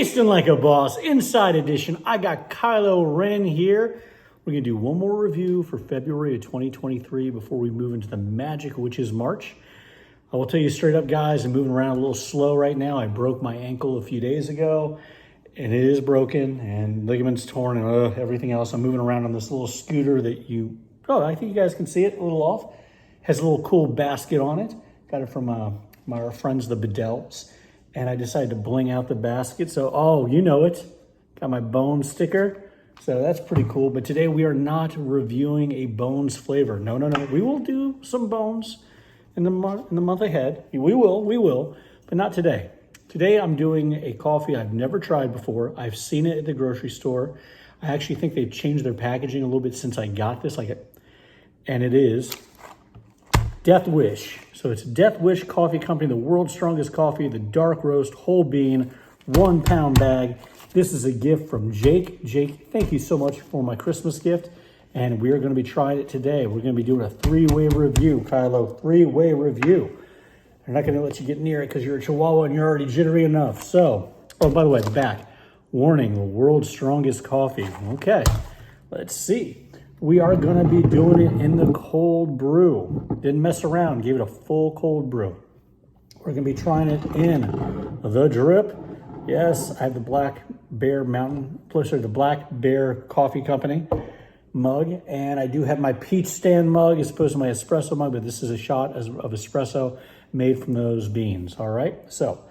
Tasting like a boss, inside edition. I got Kylo Ren here. We're gonna do one more review for February of 2023 before we move into the magic, which is March. I will tell you straight up, guys, I'm moving around a little slow right now. I broke my ankle a few days ago, and it is broken, and ligaments torn, and everything else. I'm moving around on this little scooter that I think you guys can see it a little off. Has a little cool basket on it. Got it from our friends, the Bedells. And I decided to bling out the basket. So, you know it. Got my Bone sticker. So that's pretty cool. But today we are not reviewing a Bones flavor. No. We will do some Bones in the month ahead. We will, but not today. Today I'm doing a coffee I've never tried before. I've seen it at the grocery store. I actually think they've changed their packaging a little bit since I got this. And it is Death Wish. So it's Death Wish Coffee Company, the world's strongest coffee, the dark roast, whole bean, 1 pound bag. This is a gift from Jake. Jake, thank you so much for my Christmas gift. And we are going to be trying it today. We're going to be doing a 3-way review, Kylo, 3-way review. I'm not going to let you get near it because you're a Chihuahua and you're already jittery enough. So, by the way, the back. Warning, the world's strongest coffee. Okay, let's see. We are going to be doing it in the cold brew. Didn't mess around, gave it a full cold brew. We're going to be trying it in the drip. Yes, I have the Black Bear the Black Bear Coffee Company mug, and I do have my peach stand mug as opposed to my espresso mug, but this is a shot of espresso made from those beans, all right? So,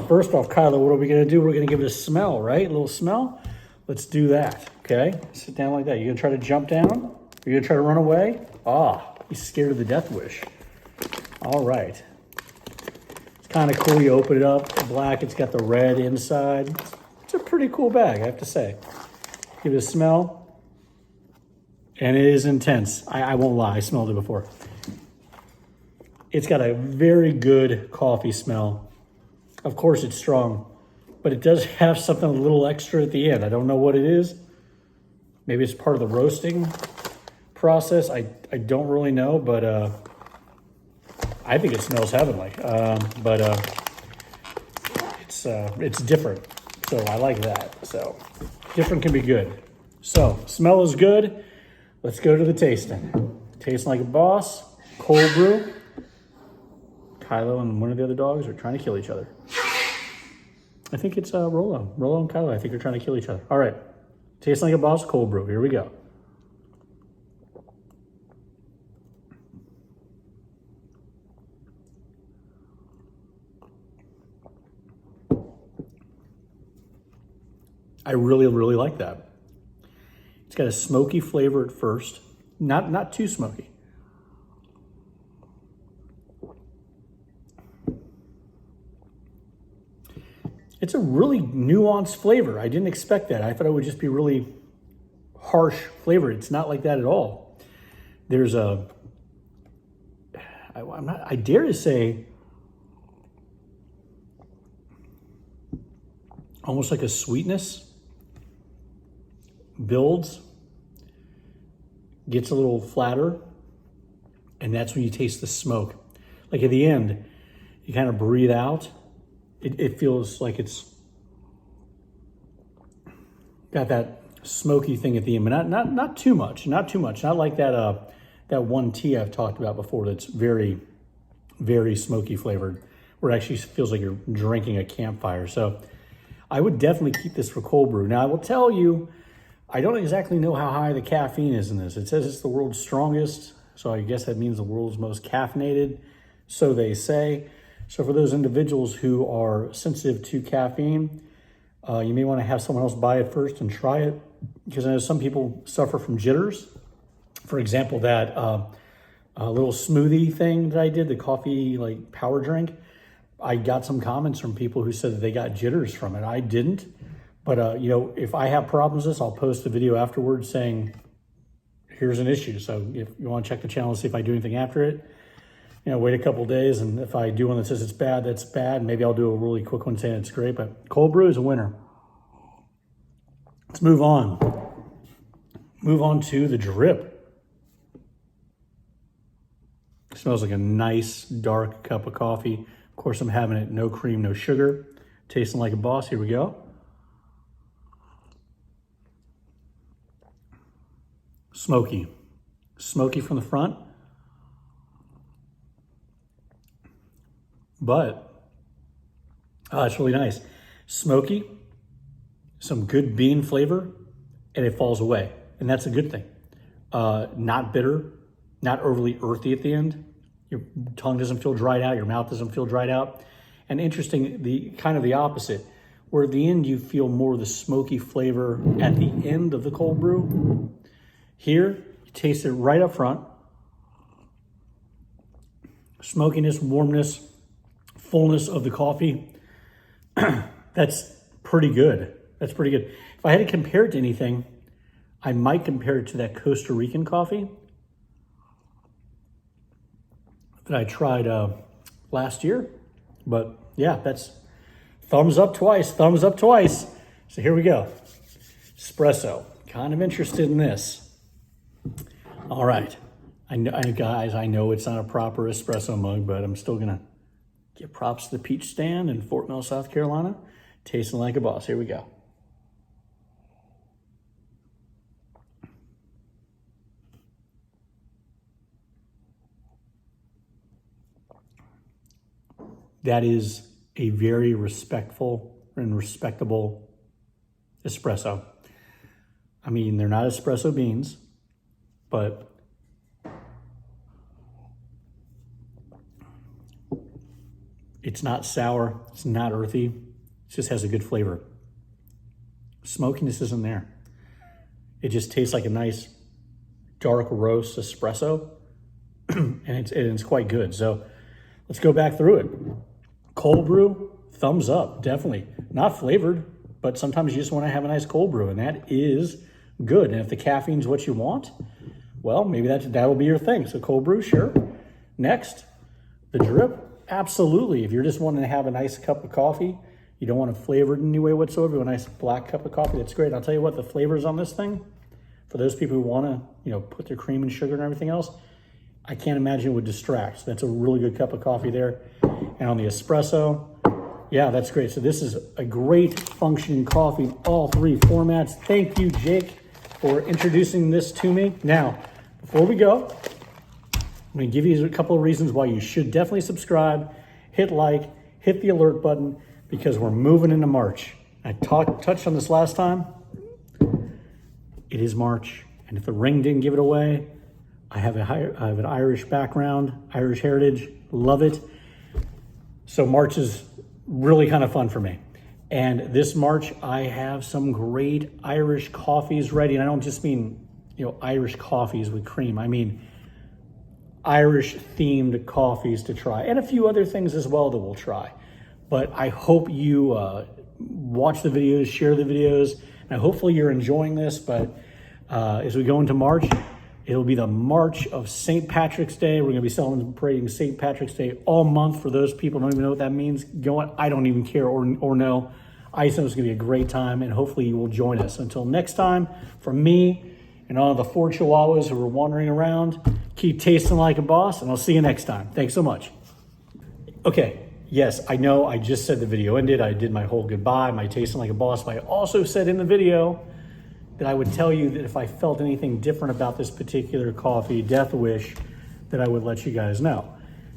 first off, Kylo, what are we going to do? We're going to give it a smell, right? A little smell? Let's do that, okay? Sit down like that. You're going to try to jump down? You're going to try to run away? He's scared of the Death Wish. All right. It's kind of cool. You open it up, black. It's got the red inside. It's a pretty cool bag, I have to say. Give it a smell. And it is intense. I won't lie. I smelled it before. It's got a very good coffee smell. Of course, it's strong, but it does have something a little extra at the end. I don't know what it is. Maybe it's part of the roasting process. I don't really know, but I think it smells heavenly. It's different, so I like that. So different can be good. So smell is good. Let's go to the tasting. Tasting like a boss. Cold brew. Kylo and one of the other dogs are trying to kill each other. I think it's Rolo. Rolo and Kylo, I think, are trying to kill each other. All right. Tasting like a boss, cold brew. Here we go. I really, really like that. It's got a smoky flavor at first. Not too smoky. It's a really nuanced flavor. I didn't expect that. I thought it would just be really harsh flavor. It's not like that at all. There's I dare to say, almost like a sweetness builds, gets a little flatter, and that's when you taste the smoke. Like at the end, you kind of breathe out. It feels like it's got that smoky thing at the end, but not too much, not like that one tea I've talked about before that's very, very smoky flavored, where it actually feels like you're drinking a campfire. So I would definitely keep this for cold brew. Now I will tell you, I don't exactly know how high the caffeine is in this. It says it's the world's strongest, so I guess that means the world's most caffeinated, so they say. So for those individuals who are sensitive to caffeine, you may want to have someone else buy it first and try it, because I know some people suffer from jitters. For example, that little smoothie thing that I did, the coffee like power drink, I got some comments from people who said that they got jitters from it. I didn't, but if I have problems with this, I'll post a video afterwards saying, here's an issue. So if you want to check the channel and see if I do anything after it, wait a couple days, and if I do one that says it's bad, that's bad. Maybe I'll do a really quick one saying it's great, but cold brew is a winner. Let's move on. Move on to the drip. It smells like a nice dark cup of coffee. Of course, I'm having it no cream, no sugar. Tasting like a boss. Here we go. Smoky. Smoky from the front. But, it's really nice. Smoky, some good bean flavor, and it falls away. And that's a good thing. Not bitter, not overly earthy at the end. Your tongue doesn't feel dried out, your mouth doesn't feel dried out. And interesting, the kind of the opposite, where at the end you feel more of the smoky flavor at the end of the cold brew. Here, you taste it right up front. Smokiness, warmness, fullness of the coffee. That's pretty good. That's pretty good. If I had to compare it to anything, I might compare it to that Costa Rican coffee that I tried last year. But yeah, that's thumbs up twice, thumbs up twice. So here we go. Espresso. Kind of interested in this. All right. Guys, I know it's not a proper espresso mug, but I'm still going to give props to the Peach Stand in Fort Mill, South Carolina. Tasting like a boss. Here we go. That is a very respectful and respectable espresso. I mean, they're not espresso beans, but it's not sour, it's not earthy, it just has a good flavor. Smokiness isn't there. It just tastes like a nice dark roast espresso, and it's quite good. So let's go back through it. Cold brew, thumbs up, definitely. Not flavored, but sometimes you just want to have a nice cold brew, and that is good. And if the caffeine's what you want, well, maybe that'll be your thing. So cold brew, sure. Next, the drip, absolutely. If you're just wanting to have a nice cup of coffee, you don't want to flavor it in any way whatsoever, a nice black cup of coffee, that's great. And I'll tell you what, the flavors on this thing, for those people who want to, put their cream and sugar and everything else, I can't imagine it would distract. So that's a really good cup of coffee there. And on the espresso, yeah, that's great. So this is a great functioning coffee in all three formats. Thank you, Jake, for introducing this to me. Now, before we go, I'm going to give you a couple of reasons why you should definitely subscribe, hit like, hit the alert button, because we're moving into March. I touched on this last time. It is March, and if the ring didn't give it away, I have an Irish background, Irish heritage, love it. So March is really kind of fun for me. And this March, I have some great Irish coffees ready. And I don't just mean, Irish coffees with cream. I mean Irish themed coffees to try, and a few other things as well that we'll try. But I hope you watch the videos, share the videos, and hopefully you're enjoying this. But as we go into March, it'll be the March of St. Patrick's Day. We're going to be celebrating St. Patrick's Day all month. For those people who don't even know what that means, I don't even care or know. I just know it's going to be a great time, and hopefully you will join us. Until next time, from me and all the 4 Chihuahuas who are wandering around, keep tasting like a boss, and I'll see you next time. Thanks so much. Okay, yes, I know I just said the video ended. I did my whole goodbye, my tasting like a boss, but I also said in the video that I would tell you that if I felt anything different about this particular coffee, Death Wish, that I would let you guys know.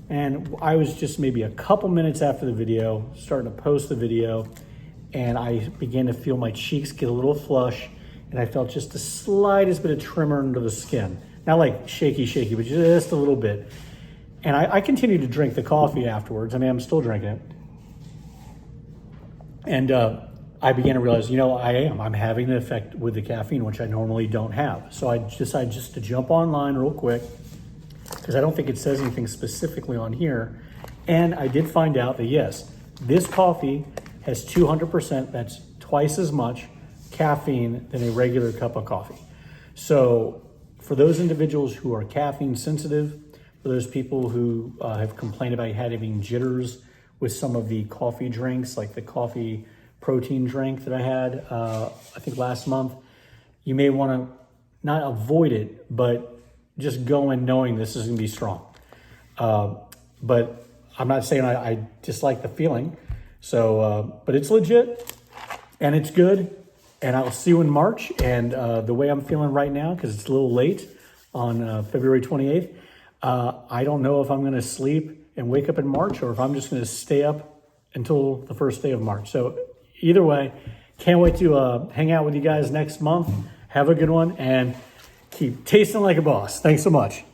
And I was just maybe a couple minutes after the video, starting to post the video, and I began to feel my cheeks get a little flush, and I felt just the slightest bit of tremor under the skin. Not like shaky, but just a little bit. And I continued to drink the coffee afterwards. I mean, I'm still drinking it. And I began to realize, I'm having an effect with the caffeine, which I normally don't have. So I decided just to jump online real quick, because I don't think it says anything specifically on here. And I did find out that, yes, this coffee has 200%, that's twice as much caffeine than a regular cup of coffee. So for those individuals who are caffeine sensitive, for those people who have complained about having jitters with some of the coffee drinks, like the coffee protein drink that I had, I think last month, you may want to not avoid it, but just go in knowing this is going to be strong. But I'm not saying I dislike the feeling. So, but it's legit and it's good. And I'll see you in March. And the way I'm feeling right now, because it's a little late on February 28th, I don't know if I'm going to sleep and wake up in March or if I'm just going to stay up until the first day of March. So either way, can't wait to hang out with you guys next month. Have a good one and keep tasting like a boss. Thanks so much.